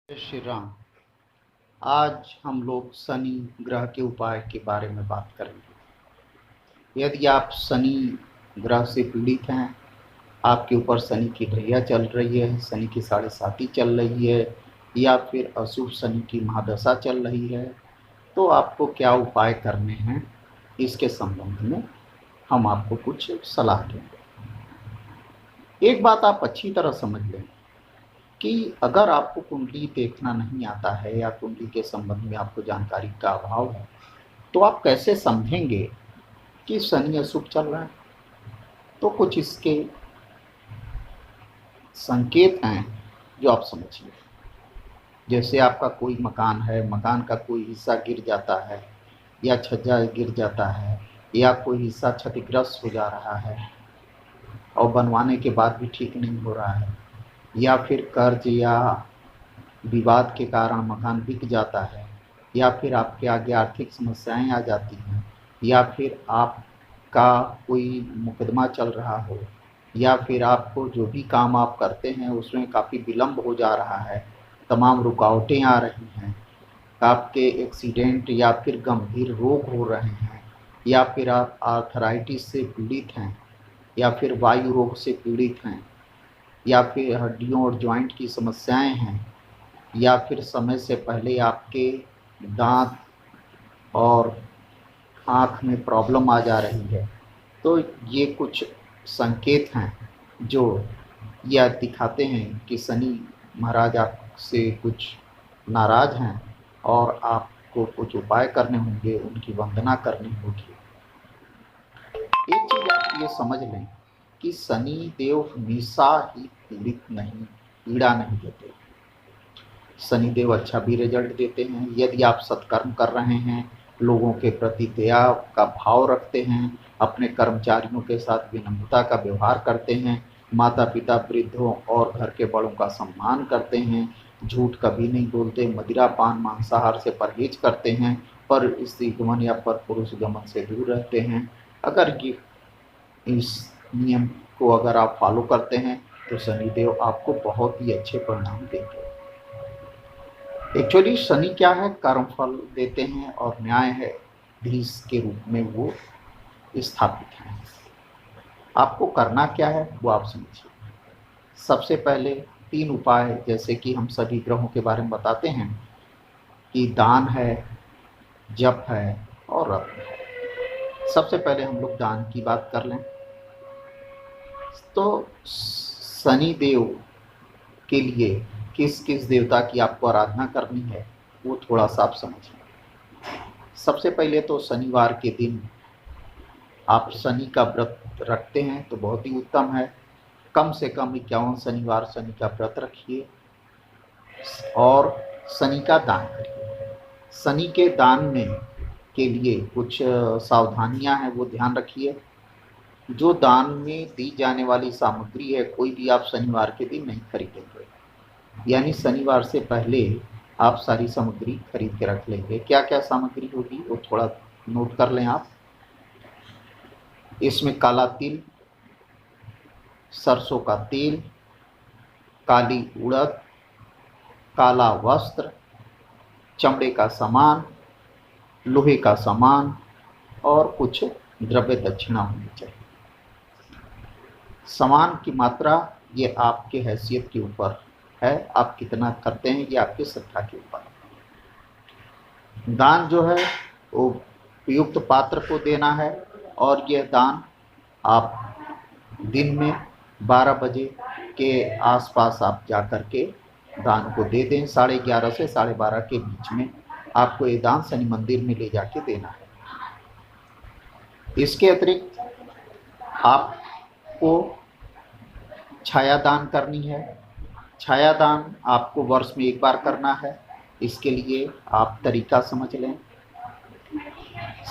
जय श्री राम। आज हम लोग शनि ग्रह के उपाय के बारे में बात करेंगे। यदि आप शनि ग्रह से पीड़ित हैं, आपके ऊपर शनि की ढैया चल रही है, शनि की 7.5 चल रही है या फिर अशुभ शनि की महादशा चल रही है, तो आपको क्या उपाय करने हैं, इसके संबंध में हम आपको कुछ सलाह देंगे। एक बात आप अच्छी तरह समझ लें कि अगर आपको कुंडली देखना नहीं आता है या कुंडली के संबंध में आपको जानकारी का अभाव है, तो आप कैसे समझेंगे कि शनि अशुभ चल रहा है। तो कुछ इसके संकेत हैं जो आप समझिए। जैसे आपका कोई मकान है, मकान का कोई हिस्सा गिर जाता है या छज्जा गिर जाता है या कोई हिस्सा क्षतिग्रस्त हो जा रहा है और बनवाने के बाद भी ठीक नहीं हो रहा है, या फिर कर्ज या विवाद के कारण मकान बिक जाता है, या फिर आपके आगे आर्थिक समस्याएं आ जाती हैं, या फिर आपका कोई मुकदमा चल रहा हो, या फिर आपको जो भी काम आप करते हैं उसमें काफ़ी विलम्ब हो जा रहा है, तमाम रुकावटें आ रही हैं, आपके एक्सीडेंट या फिर गंभीर रोग हो रहे हैं, या फिर आप आर्थराइटिस से पीड़ित हैं, या फिर वायु रोग से पीड़ित हैं, या फिर हड्डियों और जॉइंट की समस्याएं हैं, या फिर समय से पहले आपके दांत और आँख में प्रॉब्लम आ जा रही है, तो ये कुछ संकेत हैं जो यह दिखाते हैं कि शनि महाराज आपसे कुछ नाराज़ हैं और आपको कुछ उपाय करने होंगे, उनकी वंदना करनी होगी। एक चीज़ आप ये समझ लें कि शनि देव हमेशा ही पीड़ा नहीं देते। शनिदेव अच्छा भी रिजल्ट देते हैं यदि आप सत्कर्म कर रहे हैं, लोगों के प्रति दया का भाव रखते हैं, अपने कर्मचारियों के साथ विनम्रता का व्यवहार करते हैं, माता पिता वृद्धों और घर के बड़ों का सम्मान करते हैं, झूठ कभी नहीं बोलते, मदिरा पान मांसाहार से परहेज करते हैं, पर स्त्री गमन या पर पुरुष गमन से दूर रहते हैं। अगर ये इस नियम को अगर आप फॉलो करते हैं तो शनिदेव आपको बहुत ही अच्छे परिणाम देंगे। एक्चुअली शनि क्या है, कर्मफल देते हैं और न्यायाधीश के रूप में वो स्थापित हैं। आपको करना क्या है वो आप समझिए। सबसे पहले 3 उपाय, जैसे कि हम सभी ग्रहों के बारे में बताते हैं कि दान है, जप है और रत्न है। सबसे पहले हम लोग दान की बात कर लें तो शनि देव के लिए किस किस देवता की आपको आराधना करनी है वो थोड़ा सा आप समझें। सबसे पहले तो शनिवार के दिन आप शनि का व्रत रखते हैं तो बहुत ही उत्तम है। कम से कम 51 शनिवार शनि का व्रत रखिए और शनि का दान करिए। शनि के दान में के लिए कुछ सावधानियां हैं, वो ध्यान रखिए। जो दान में दी जाने वाली सामग्री है, कोई भी आप शनिवार के दिन नहीं खरीदेंगे, यानी शनिवार से पहले आप सारी सामग्री खरीद के रख लेंगे। क्या क्या सामग्री होगी वो थोड़ा नोट कर लें आप। इसमें काला तिल, सरसों का तेल, काली उड़द, काला वस्त्र, चमड़े का सामान, लोहे का सामान और कुछ द्रव्य दक्षिणा होनी चाहिए। सामान की मात्रा ये आपके हैसियत के ऊपर है, आप कितना करते हैं ये आपकी श्रद्धा के ऊपर है। दान जो है वो उपयुक्त पात्र को देना है और यह दान आप दिन में 12 बजे के आसपास आप जा कर के दान को दे दें। 11:30 से 12:30 के बीच में आपको ये दान शनि मंदिर में ले जाके देना है। इसके अतिरिक्त आपको छाया दान करनी है। छाया दान आपको वर्ष में एक बार करना है। इसके लिए आप तरीका समझ लें।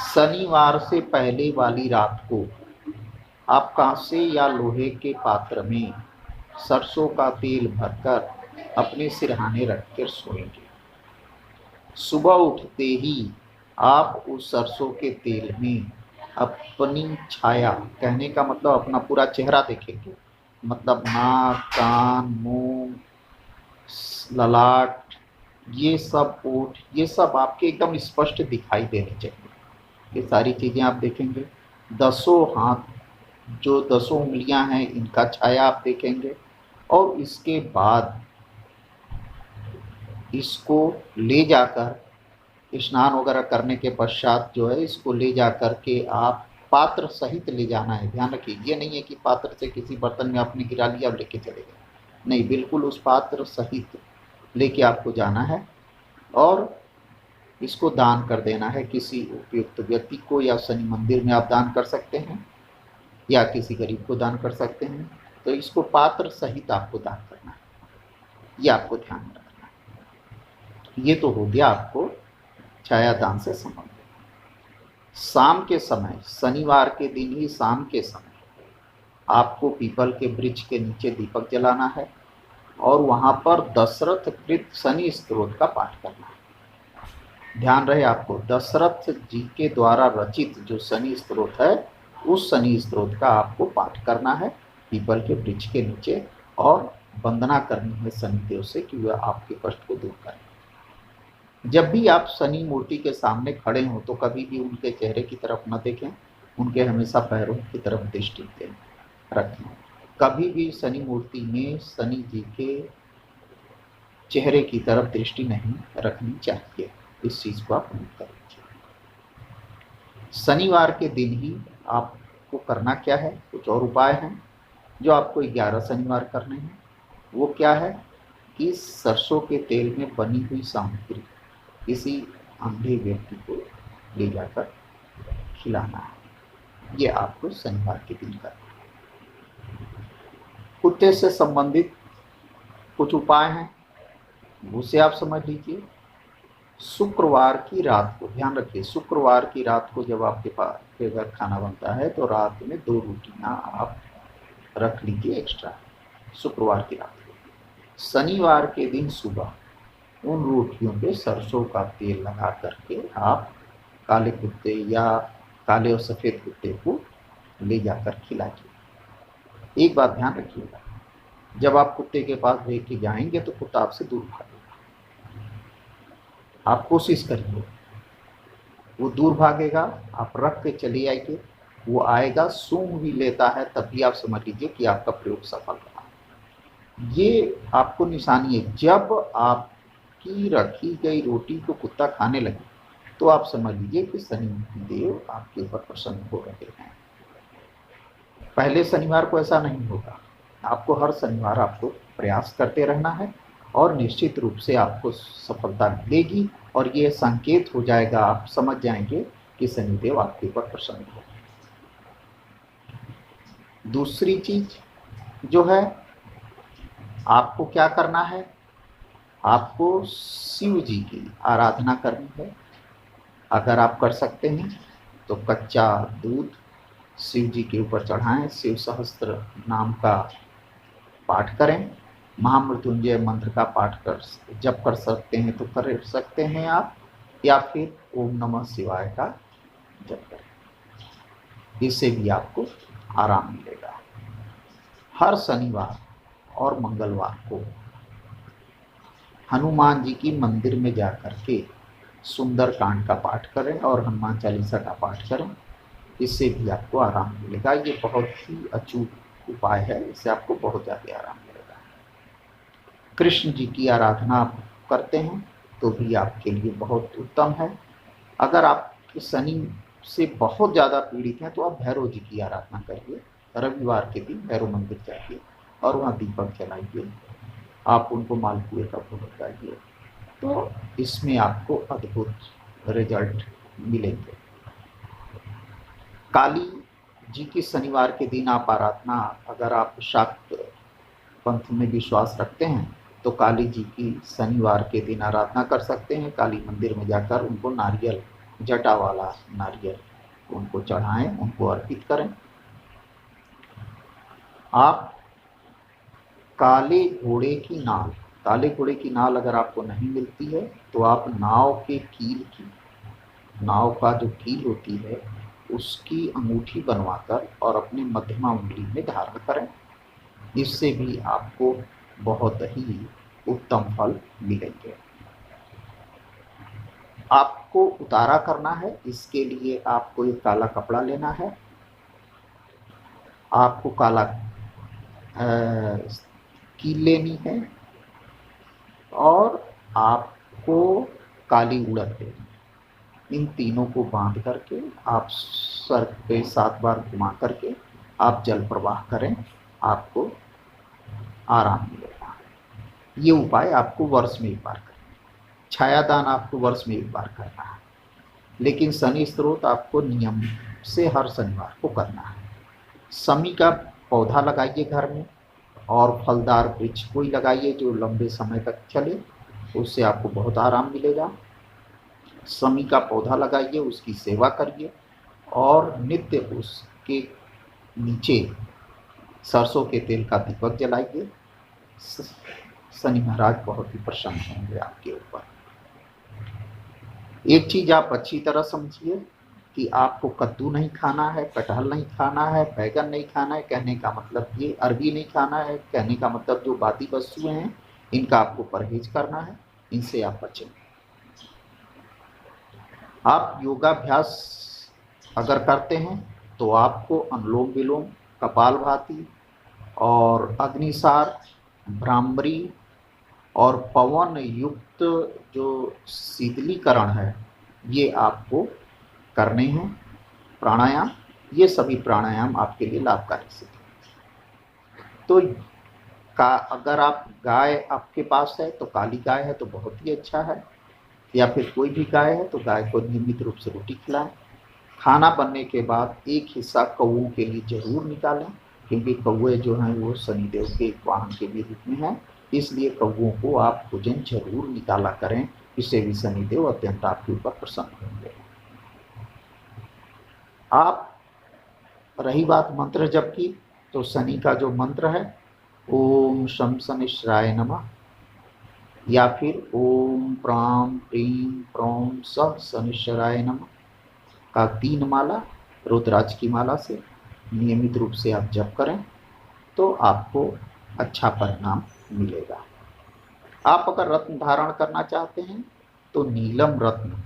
शनिवार से पहले वाली रात को आप कांसे या लोहे के पात्र में सरसों का तेल भरकर अपने सिरहाने रखकर सोएंगे। सुबह उठते ही आप उस सरसों के तेल में अपनी छाया, कहने का मतलब अपना पूरा चेहरा देखेंगे, मतलब नाक, कान, मुंह, ललाट, ये सब ओठ, ये सब आपके एकदम स्पष्ट दिखाई देने चाहिए। ये सारी चीज़ें आप देखेंगे। दसों हाथ, जो दसों उंगलियां हैं, इनका छाया आप देखेंगे। और इसके बाद इसको ले जाकर स्नान वगैरह करने के पश्चात जो है, इसको ले जाकर के आप पात्र सहित ले जाना है। ध्यान रखिए, ये नहीं है कि पात्र से किसी बर्तन में आपने गिरा लिया और लेके चले गए, नहीं, बिल्कुल उस पात्र सहित लेके आपको जाना है। और इसको दान कर देना है किसी उपयुक्त व्यक्ति को, या शनि मंदिर में आप दान कर सकते हैं, या किसी गरीब को दान कर सकते हैं। तो इसको पात्र सहित आपको दान करना है, ये आपको ध्यान में रखना है। ये तो हो गया आपको छाया दान से संबंधित। शाम के समय, शनिवार के दिन ही शाम के समय आपको पीपल के वृक्ष के नीचे दीपक जलाना है और वहां पर दशरथ कृत शनि स्तोत्र का पाठ करना है। ध्यान रहे आपको, दशरथ जी के द्वारा रचित जो शनि स्तोत्र है, उस शनि स्तोत्र का आपको पाठ करना है पीपल के वृक्ष के नीचे, और वंदना करनी है शनिदेव से कि वह आपके कष्ट को दूर करें। जब भी आप शनि मूर्ति के सामने खड़े हों तो कभी भी उनके चेहरे की तरफ न देखें, उनके हमेशा पैरों की तरफ दृष्टि रखें। कभी भी शनि मूर्ति में शनि जी के चेहरे की तरफ दृष्टि नहीं रखनी चाहिए। इस चीज को आप नोट कर लीजिए। शनिवार के दिन ही आपको करना क्या है, कुछ और उपाय हैं जो आपको 11 शनिवार करने हैं। वो क्या है कि सरसों के तेल में बनी हुई सामग्री किसी अंधे व्यक्ति को ले जाकर खिलाना है। ये आपको शनिवार के दिन करना है। कुत्ते से संबंधित कुछ उपाय हैं, उसे आप समझ लीजिए। शुक्रवार की रात को, ध्यान रखिए, शुक्रवार की रात को जब आपके पास के घर खाना बनता है तो रात में 2 रोटियां आप रख लीजिए एक्स्ट्रा, शुक्रवार की रात को। शनिवार के दिन सुबह उन रोटियों पे सरसों का तेल लगा करके आप काले कुत्ते या काले और सफ़ेद कुत्ते को ले जाकर खिलाइए। एक बात ध्यान रखिएगा, जब आप कुत्ते के पास लेके जाएंगे तो कुत्ता आपसे दूर भागेगा। आप कोशिश करिए, वो दूर भागेगा, आप रख के चले आइए, वो आएगा, सूंघ भी लेता है, तब भी आप समझ लीजिए कि आपका प्रयोग सफल रहा। ये आपको निशानी है। जब आपकी रखी गई रोटी को कुत्ता खाने लगे तो आप समझ लीजिए कि शनि देव आपके ऊपर प्रसन्न हो रहे हैं। पहले शनिवार को ऐसा नहीं होगा। आपको हर शनिवार आपको प्रयास करते रहना है और निश्चित रूप से आपको सफलता मिलेगी, और ये संकेत हो जाएगा, आप समझ जाएंगे कि शनिदेव आपके ऊपर प्रसन्न हो। दूसरी चीज जो है, आपको क्या करना है, आपको शिव जी की आराधना करनी है। अगर आप कर सकते हैं तो कच्चा दूध शिव जी के ऊपर चढ़ाएं, शिव सहस्त्र नाम का पाठ करें, महामृत्युंजय मंत्र का पाठ कर जब कर सकते हैं तो कर सकते हैं आप, या फिर ओम नमः शिवाय का जप करें। इससे भी आपको आराम मिलेगा। हर शनिवार और मंगलवार को हनुमान जी की मंदिर में जाकर के सुंदर कांड का पाठ करें और हनुमान चालीसा का पाठ करें। इससे भी आपको आराम मिलेगा। ये बहुत ही अचूक उपाय है, इससे आपको बहुत ज़्यादा आराम मिलेगा। कृष्ण जी की आराधना आप करते हैं तो भी आपके लिए बहुत उत्तम है। अगर आप शनि से बहुत ज़्यादा पीड़ित हैं तो आप भैरव जी की आराधना करिए। रविवार के दिन भैरव मंदिर जाइए और वहाँ दीपक जलाइए, आप उनको मालपुए का भोग लगाइए, तो इसमें आपको अद्भुत रिजल्ट मिलेंगे। काली जी की शनिवार के दिन आप आराधना, अगर आप शाक्त पंथ में विश्वास रखते हैं तो काली जी की शनिवार के दिन आराधना कर सकते हैं। काली मंदिर में जाकर उनको नारियल, जटा वाला नारियल उनको चढ़ाएं, उनको अर्पित करें। आप काले घोड़े की नाल, काले घोड़े की नाल अगर आपको नहीं मिलती है तो आप नाव के कील की, नाव का जो कील होती है उसकी अंगूठी बनवाकर और अपनी मध्यमा उंगली में धारण करें। इससे भी आपको बहुत ही उत्तम फल मिलेंगे। आपको उतारा करना है। इसके लिए आपको एक काला कपड़ा लेना है, आपको काला कील लेनी है और आपको काली उड़द लेनी। इन तीनों को बांध करके आप सर पे 7 बार घुमा करके आप जल प्रवाह करें, आपको आराम मिलेगा। ये उपाय आपको वर्ष में एक बार करना है। छायादान आपको वर्ष में एक बार करना है, लेकिन शनि स्रोत आपको नियम से हर शनिवार को करना है। शमी का पौधा लगाइए घर में और फलदार वृक्ष कोई लगाइए जो लंबे समय तक चले, उससे आपको बहुत आराम मिलेगा। शमी का पौधा लगाइए, उसकी सेवा करिए और नित्य उसके नीचे सरसों के तेल का दीपक जलाइए। शनि महाराज बहुत ही प्रसन्न होंगे आपके ऊपर। एक चीज आप अच्छी तरह समझिए कि आपको कद्दू नहीं खाना है, कटहल नहीं खाना है, बैगन नहीं खाना है। कहने का मतलब ये अरबी नहीं खाना है, कहने का मतलब जो बाती वस्तुएं हैं इनका आपको परहेज करना है, इनसे आप बचें। आप योगाभ्यास अगर करते हैं तो आपको अनुलोम विलोम, कपालभाति और अग्निसार, भ्रामरी और पवन युक्त जो शीतलीकरण है ये आपको करने हैं। प्राणायाम, ये सभी प्राणायाम आपके लिए लाभकारी सिद्ध हैं। तो अगर आप गाय आपके पास है तो काली गाय है तो बहुत ही अच्छा है, या फिर कोई भी गाय है तो गाय को नियमित रूप से रोटी खिलाएं। खाना बनने के बाद एक हिस्सा कौओं के लिए जरूर निकालें, क्योंकि कौए जो हैं वो शनिदेव के एक वाहन के भी रूप में हैं, इसलिए कौओं को आप भोजन जरूर निकाला करें। इससे भी शनिदेव अत्यंत आपके ऊपर प्रसन्न होंगे। आप रही बात मंत्र जप की, तो शनि का जो मंत्र है ओम शं शनिश्चराय नमः या फिर ओम प्राम प्रीं प्रौं स शनिश्चराय नमः का 3 माला रुद्राक्ष की माला से नियमित रूप से आप जप करें तो आपको अच्छा परिणाम मिलेगा। आप अगर रत्न धारण करना चाहते हैं तो नीलम रत्न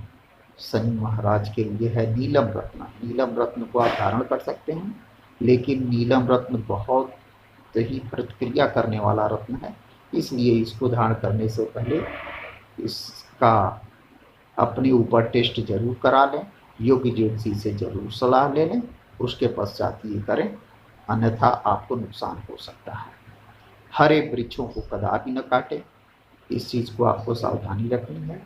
शनि महाराज के लिए है। नीलम रत्न, नीलम रत्न को आप धारण कर सकते हैं, लेकिन नीलम रत्न बहुत ही प्रतिक्रिया करने वाला रत्न है, इसलिए इसको धारण करने से पहले इसका अपने ऊपर टेस्ट जरूर करा लें, योग्य ज्योतिषी से जरूर सलाह ले लें, उसके पश्चात ये करें, अन्यथा आपको नुकसान हो सकता है। हरे वृक्षों को कदापि न काटें, इस चीज़ को आपको सावधानी रखनी है।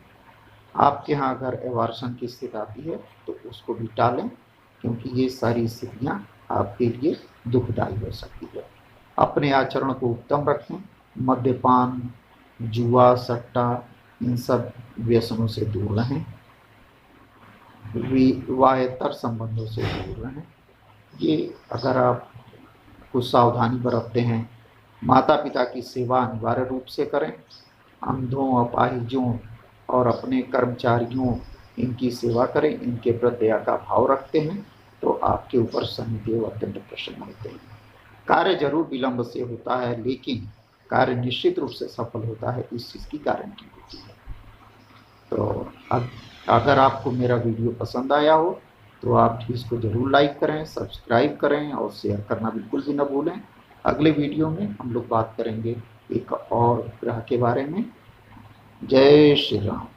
आपके यहाँ अगर एवर्सन की स्थिति आती है तो उसको भी टालें, क्योंकि ये सारी स्थितियाँ आपके लिए दुखदायी हो सकती है। अपने आचरण को उत्तम रखें, मद्यपान, जुआ, सट्टा, इन सब व्यसनों से दूर रहें, विवाहेतर संबंधों से दूर रहें। ये अगर आप कुछ सावधानी बरतते हैं, माता पिता की सेवा अनिवार्य रूप से करें, अंधों, अपाहिजों और अपने कर्मचारियों इनकी सेवा करें, इनके प्रति दया का भाव रखते हैं तो आपके ऊपर शनिदेव अत्यंत प्रसन्न होते हैं। कार्य जरूर विलंब से होता है, लेकिन कार्य निश्चित रूप से सफल होता है, इस चीज़ की गारंटी होती है। तो अगर आपको मेरा वीडियो पसंद आया हो तो आप इसको जरूर लाइक करें, सब्सक्राइब करें और शेयर करना बिल्कुल भी न भूलें। अगले वीडियो में हम लोग बात करेंगे एक और ग्रह के बारे में। जय श्री राम।